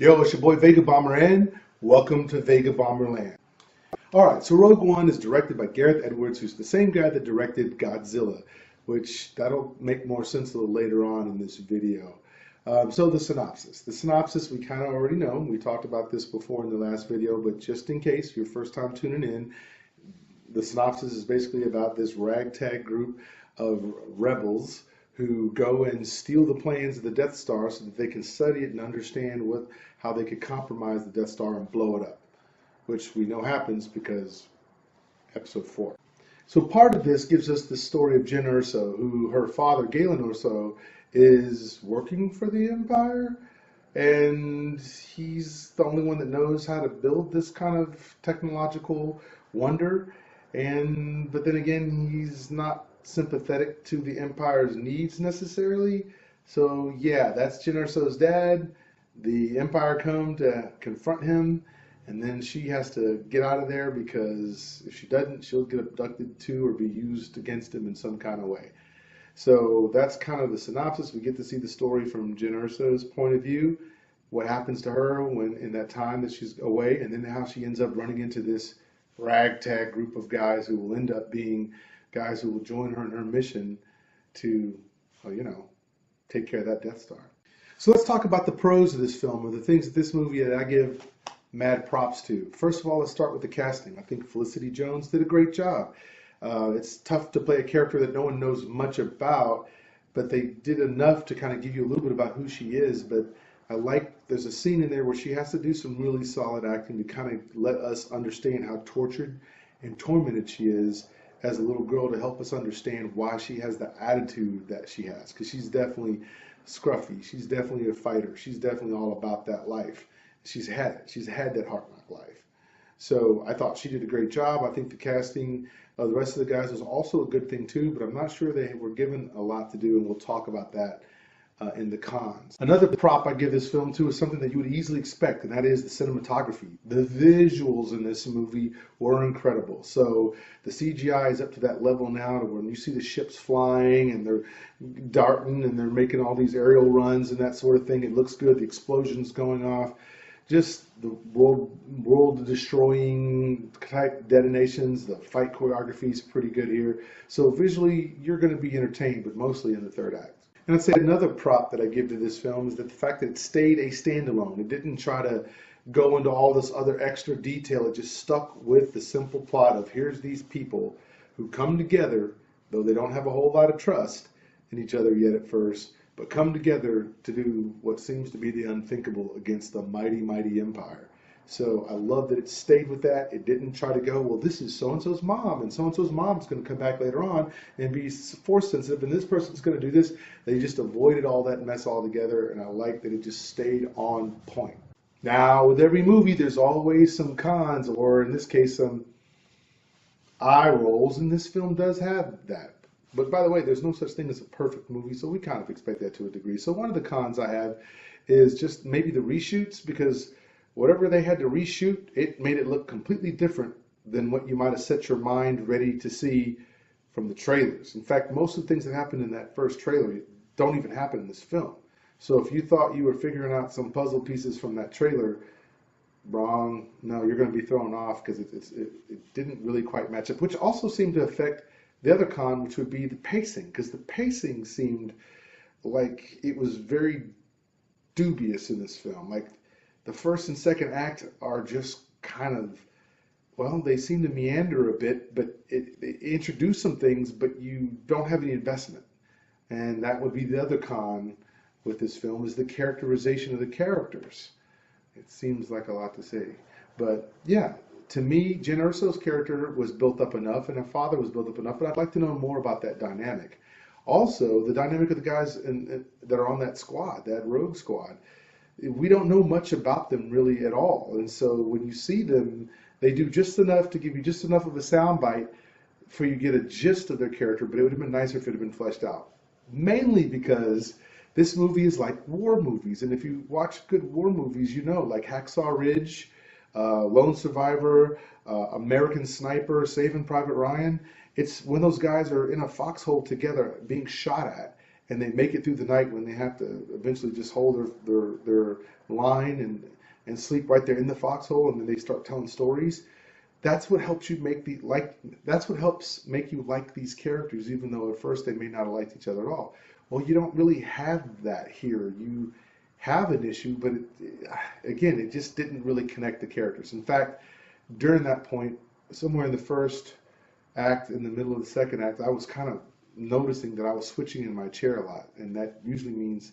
Yo, it's your boy Vega Bomber, and welcome to Vega Bomber Land. Alright, so Rogue One is directed by Gareth Edwards, who's the same guy that directed Godzilla, which that'll make more sense a little later on in this video. So the synopsis. The synopsis we kind of already know. We talked about this before in the last video, but just in case, your first time tuning in, the synopsis is basically about this ragtag group of rebels who go and steal the plans of the Death Star so that they can study it and understand how they could compromise the Death Star and blow it up, which we know happens because episode 4. So part of this gives us the story of Jyn Erso, who her father, Galen Erso, is working for the Empire, and he's the only one that knows how to build this kind of technological wonder. But then again, he's not sympathetic to the Empire's needs necessarily. So yeah, that's Jyn Erso's dad. The Empire come to confront him, and then she has to get out of there because if she doesn't, she'll get abducted too or be used against him in some kind of way. So that's kind of the synopsis. We get to see the story from Jyn Erso's point of view, what happens to her when in that time that she's away, and then how she ends up running into this ragtag group of guys who will end up being guys who will join her in her mission to, take care of that Death Star. So let's talk about the pros of this film, or the things that this movie that I give mad props to. First of all, let's start with the casting. I think Felicity Jones did a great job. It's tough to play a character that no one knows much about, but they did enough to kind of give you a little bit about who she is. But there's a scene in there where she has to do some really solid acting to kind of let us understand how tortured and tormented she is as a little girl, to help us understand why she has the attitude that she has, because she's definitely scruffy, she's definitely a fighter, she's definitely all about that life. She's had that hard knock life. So I thought she did a great job. I think the casting of the rest of the guys was also a good thing too, but I'm not sure they were given a lot to do, and we'll talk about that in the cons. Another prop I give this film to is something that you would easily expect, and that is the cinematography. The visuals in this movie were incredible. So the CGI is up to that level now to when you see the ships flying and they're darting and they're making all these aerial runs and that sort of thing. It looks good. The explosions going off. Just the world-destroying type detonations. The fight choreography is pretty good here. So visually, you're going to be entertained, but mostly in the third act. And I'd say another prop that I give to this film is that the fact that it stayed a standalone. It didn't try to go into all this other extra detail. It just stuck with the simple plot of here's these people who come together, though they don't have a whole lot of trust in each other yet at first, but come together to do what seems to be the unthinkable against the mighty, mighty Empire. So I love that it stayed with that. It didn't try to go, well, this is so-and-so's mom, and so-and-so's mom's going to come back later on and be force sensitive, and this person's going to do this. They just avoided all that mess altogether, and I like that it just stayed on point. Now, with every movie, there's always some cons, or in this case, some eye rolls, and this film does have that. But by the way, there's no such thing as a perfect movie, so we kind of expect that to a degree. So one of the cons I have is just maybe the reshoots, because whatever they had to reshoot, it made it look completely different than what you might have set your mind ready to see from the trailers. In fact, most of the things that happened in that first trailer don't even happen in this film. So if you thought you were figuring out some puzzle pieces from that trailer, wrong. No, you're going to be thrown off because it didn't really quite match up, which also seemed to affect the other con, which would be the pacing, because the pacing seemed like it was very dubious in this film. Like, the first and second act are just kind of, well, they seem to meander a bit, but it introduce some things, but you don't have any investment. And that would be the other con with this film, is the characterization of the characters. It seems like a lot to say. But yeah, to me, Jyn Erso's character was built up enough, and her father was built up enough, but I'd like to know more about that dynamic. Also, the dynamic of the guys that are on that squad, that rogue squad. We don't know much about them really at all, and so when you see them, they do just enough to give you just enough of a soundbite for you to get a gist of their character, but it would have been nicer if it had been fleshed out. Mainly because this movie is like war movies, and if you watch good war movies, you know, like Hacksaw Ridge, Lone Survivor, American Sniper, Saving Private Ryan. It's when those guys are in a foxhole together being shot at, and they make it through the night when they have to eventually just hold their line, and and sleep right there in the foxhole, and then they start telling stories. That's what helps you make the like. That's what helps make you like these characters, even though at first they may not have liked each other at all. Well, you don't really have that here. You have an issue, but again, it just didn't really connect the characters. In fact, during that point, somewhere in the first act, in the middle of the second act, I was kind of noticing that I was switching in my chair a lot, and that usually means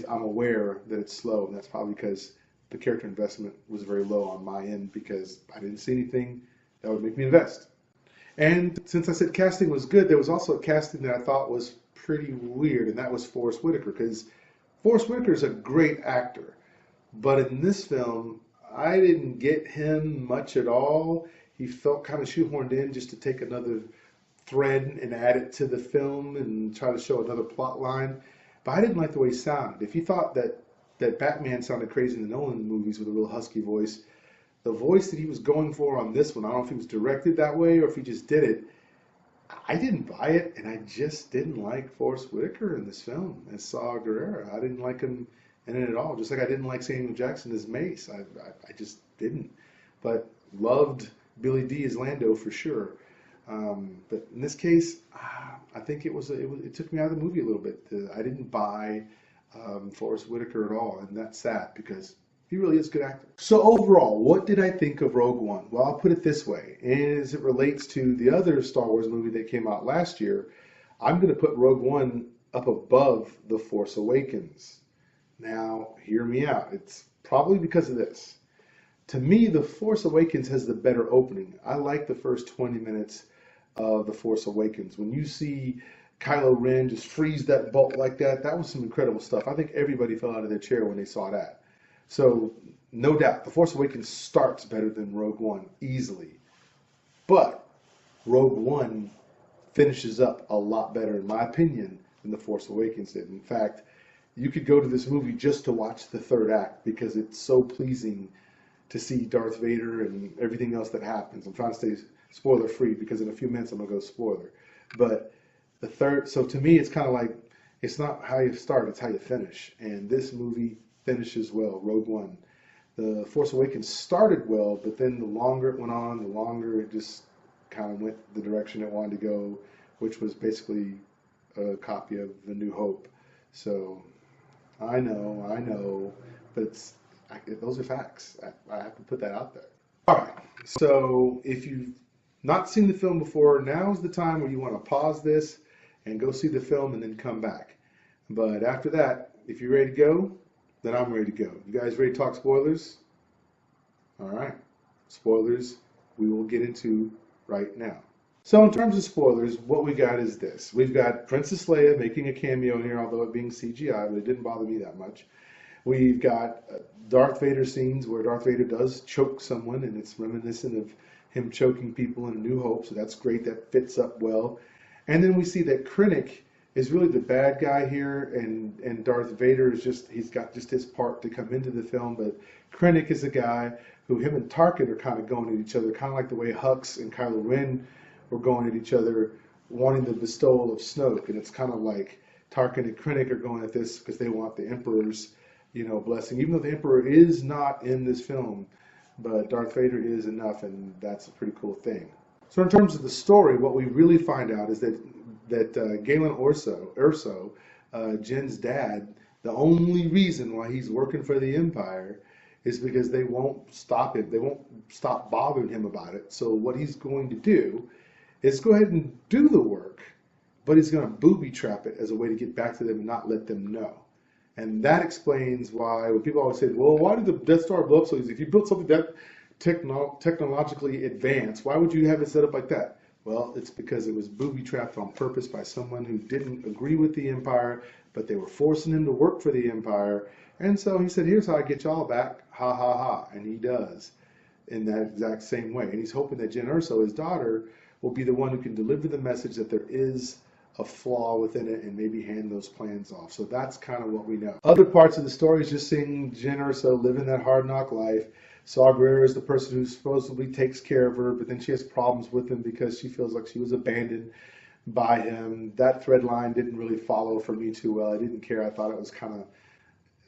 I'm aware that it's slow, and that's probably because the character investment was very low on my end because I didn't see anything that would make me invest. And since I said casting was good, there was also a casting that I thought was pretty weird, and that was Forrest Whitaker, because Forrest Whitaker is a great actor, but in this film, I didn't get him much at all. He felt kind of shoehorned in just to take another thread and add it to the film and try to show another plot line. But I didn't like the way he sounded. If you thought that Batman sounded crazy in the Nolan movies with a real husky voice, the voice that he was going for on this one, I don't know if he was directed that way or if he just did it, I didn't buy it, and I just didn't like Forrest Whitaker in this film as Saw Gerrera. I didn't like him in it at all, just like I didn't like Samuel Jackson as Mace. I just didn't. But loved Billy D as Lando for sure. But in this case, I think it took me out of the movie a little bit. I didn't buy Forrest Whitaker at all, and that's sad because he really is a good actor. So overall, what did I think of Rogue One? Well, I'll put it this way. As it relates to the other Star Wars movie that came out last year, I'm going to put Rogue One up above The Force Awakens. Now, hear me out. It's probably because of this. To me, The Force Awakens has the better opening. I like the first 20 minutes of The Force Awakens. When you see Kylo Ren just freeze that bolt like that, that was some incredible stuff. I think everybody fell out of their chair when they saw that. So, no doubt, The Force Awakens starts better than Rogue One, easily. But Rogue One finishes up a lot better, in my opinion, than The Force Awakens did. In fact, you could go to this movie just to watch the third act because it's so pleasing to see Darth Vader and everything else that happens. I'm trying to stay spoiler free because in a few minutes I'm going to go spoiler. But the third, so to me, it's kind of like, it's not how you start, it's how you finish. And this movie finishes well, Rogue One. The Force Awakens started well, but then the longer it went on, the longer it just kind of went the direction it wanted to go, which was basically a copy of The New Hope. So, I know, but those are facts. I have to put that out there. All right, so if you've not seen the film before, now's the time where you want to pause this and go see the film and then come back. But after that, if you're ready to go, then I'm ready to go. You guys ready to talk spoilers? All right, spoilers we will get into right now. So in terms of spoilers, what we got is this. We've got Princess Leia making a cameo here, although it being CGI, but it didn't bother me that much. We've got Darth Vader scenes where Darth Vader does choke someone, and it's reminiscent of him choking people in A New Hope, so that's great. That fits up well. And then we see that Krennic is really the bad guy here, and Darth Vader is he's got just his part to come into the film, but Krennic is a guy who him and Tarkin are kind of going at each other, kind of like the way Hux and Kylo Ren were going at each other, wanting the bestowal of Snoke, and it's kind of like Tarkin and Krennic are going at this because they want the Emperor's, blessing, even though the Emperor is not in this film, but Darth Vader is enough, and that's a pretty cool thing. So in terms of the story, what we really find out is that Galen Erso, Jen's dad, the only reason why he's working for the Empire is because they won't stop him. They won't stop bothering him about it. So what he's going to do is go ahead and do the work, but he's going to booby trap it as a way to get back to them and not let them know. And that explains why, when people always say, well, why did the Death Star blow up so easy? If you built something that technologically advanced, why would you have it set up like that? Well, it's because it was booby trapped on purpose by someone who didn't agree with the Empire, but they were forcing him to work for the Empire. And so he said, here's how I get y'all back, ha ha ha. And he does in that exact same way. And he's hoping that Jen Erso, his daughter, will be the one who can deliver the message that there is a flaw within it and maybe hand those plans off. So that's kind of what we know. Other parts of the story is just seeing Jen Erso living that hard knock life. Saw Gerrera is the person who supposedly takes care of her, but then she has problems with him because she feels like she was abandoned by him. That thread line didn't really follow for me too well. I didn't care. I thought it was kind of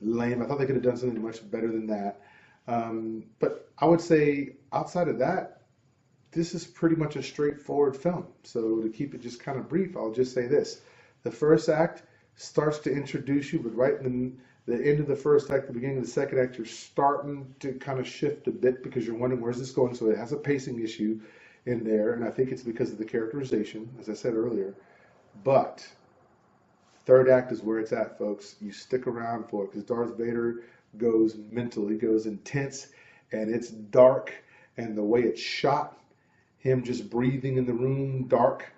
lame. I thought they could have done something much better than that. But I would say outside of that, this is pretty much a straightforward film. So to keep it just kind of brief, I'll just say this. The first act starts to introduce you, but right in the end of the first act, the beginning of the second act, you're starting to kind of shift a bit because you're wondering where's this going. So it has a pacing issue in there, and I think it's because of the characterization, as I said earlier. But third act is where it's at, folks. You stick around for it because Darth Vader goes mental. He goes intense, and it's dark, and the way it's shot, him just breathing in the room, dark,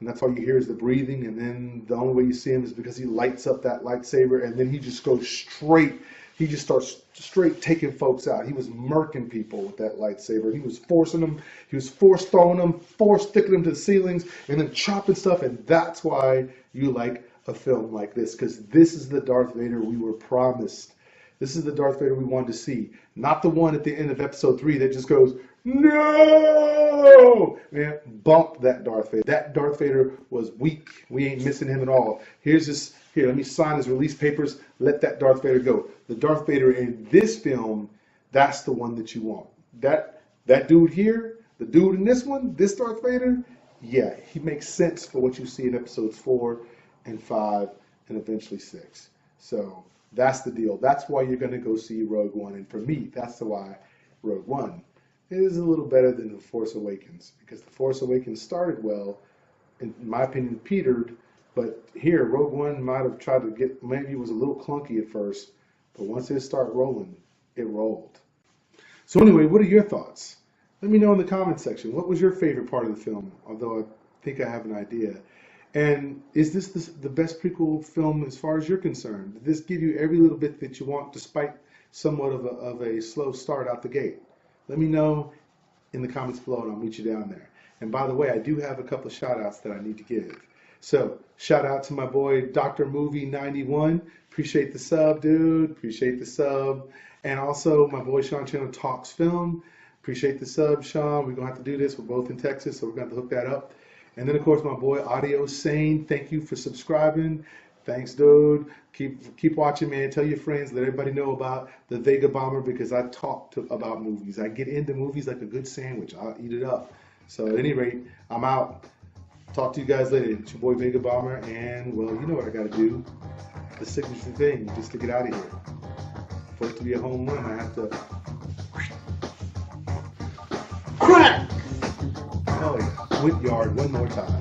and that's all you hear is the breathing, and then the only way you see him is because he lights up that lightsaber, and then he just goes straight. He just starts straight taking folks out. He was murking people with that lightsaber. He was forcing them. He was force throwing them, force sticking them to the ceilings, and then chopping stuff, and that's why you like a film like this, because this is the Darth Vader we were promised. This is the Darth Vader we wanted to see, not the one at the end of episode 3 that just goes, no! Man, bump that Darth Vader. That Darth Vader was weak. We ain't missing him at all. Here's this. Here, let me sign his release papers. Let that Darth Vader go. The Darth Vader in this film, that's the one that you want. That dude here, the dude in this one, this Darth Vader, yeah, he makes sense for what you see in episodes 4 and 5 and eventually 6. So that's the deal. That's why you're going to go see Rogue One. And for me, that's why Rogue One is a little better than The Force Awakens, because The Force Awakens started well, in my opinion, petered, but here, Rogue One might have tried to get, maybe it was a little clunky at first, but once it started rolling, it rolled. So anyway, what are your thoughts? Let me know in the comment section. What was your favorite part of the film? Although I think I have an idea. And is this the best prequel film as far as you're concerned? Did this give you every little bit that you want despite somewhat of a slow start out the gate? Let me know in the comments below and I'll meet you down there. And by the way, I do have a couple of shout outs that I need to give. So shout out to my boy Dr. Movie 91. Appreciate the sub, dude. Appreciate the sub. And also my boy Sean Channel Talks Film. Appreciate the sub, Sean. We're gonna have to do this. We're both in Texas, so we're gonna have to hook that up. And then of course my boy Audio Sane. Thank you for subscribing. Thanks, dude. Keep watching, man. Tell your friends. Let everybody know about the Vega Bomber, because I talk about movies. I get into movies like a good sandwich. I'll eat it up. So at any rate, I'm out. Talk to you guys later. It's your boy Vega Bomber, and well, you know what I got to do. The signature thing, just to get out of here. For it to be a home run, I have to crack. Hell yeah! Went yard one more time.